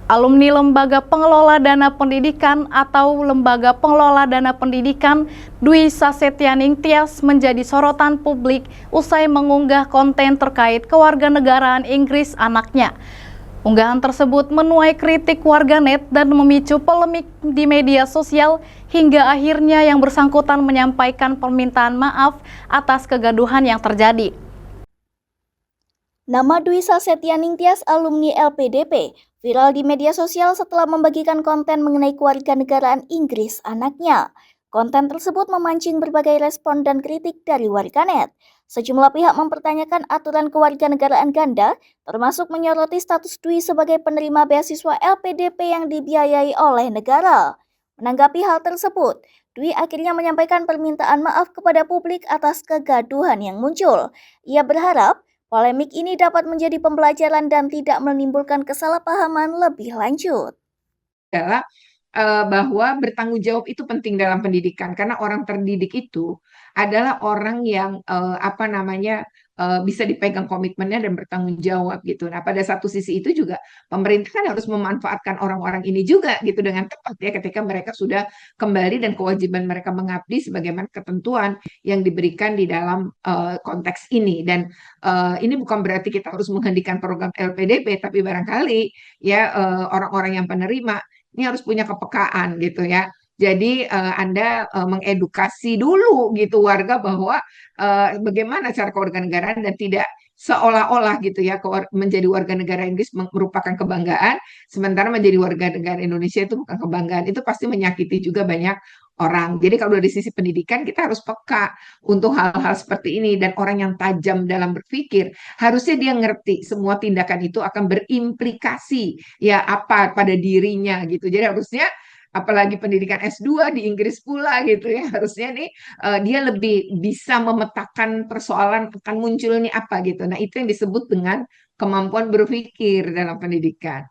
Alumni Lembaga Pengelola Dana Pendidikan atau Lembaga Pengelola Dana Pendidikan Dwi Sasetyaning Tias menjadi sorotan publik usai mengunggah konten terkait kewarganegaraan Inggris anaknya. Unggahan tersebut menuai kritik warganet dan memicu polemik di media sosial hingga akhirnya yang bersangkutan menyampaikan permintaan maaf atas kegaduhan yang terjadi. Nama Dwi Sasetyaning Tias, alumni LPDP, viral di media sosial setelah membagikan konten mengenai kewarganegaraan Inggris anaknya. Konten tersebut memancing berbagai respon dan kritik dari warganet. Sejumlah pihak mempertanyakan aturan kewarganegaraan ganda, termasuk menyoroti status Dwi sebagai penerima beasiswa LPDP yang dibiayai oleh negara. Menanggapi hal tersebut, Dwi akhirnya menyampaikan permintaan maaf kepada publik atas kegaduhan yang muncul. Ia berharap polemik ini dapat menjadi pembelajaran dan tidak menimbulkan kesalahpahaman lebih lanjut. Adalah bahwa bertanggung jawab itu penting dalam pendidikan karena orang terdidik itu adalah orang yang bisa dipegang komitmennya dan bertanggung jawab gitu. Nah, pada satu sisi itu juga pemerintah kan harus memanfaatkan orang-orang ini juga gitu dengan tepat ya ketika mereka sudah kembali dan kewajiban mereka mengabdi sebagaimana ketentuan yang diberikan di dalam konteks ini. Dan ini bukan berarti kita harus menghentikan program LPDP, tapi barangkali ya orang-orang yang penerima ini harus punya kepekaan gitu ya. Jadi Anda mengedukasi dulu gitu warga bahwa bagaimana cara kewarganegaraan dan tidak seolah-olah gitu ya menjadi warga negara Inggris merupakan kebanggaan, sementara menjadi warga negara Indonesia itu bukan kebanggaan. Itu pasti menyakiti juga banyak orang. Jadi kalau dari sisi pendidikan kita harus peka untuk hal-hal seperti ini dan orang yang tajam dalam berpikir harusnya dia ngerti semua tindakan itu akan berimplikasi ya apa pada dirinya gitu. Jadi harusnya apalagi pendidikan S2 di Inggris pula gitu ya harusnya nih dia lebih bisa memetakan persoalan akan muncul nih apa gitu. Nah, itu yang disebut dengan kemampuan berpikir dalam pendidikan.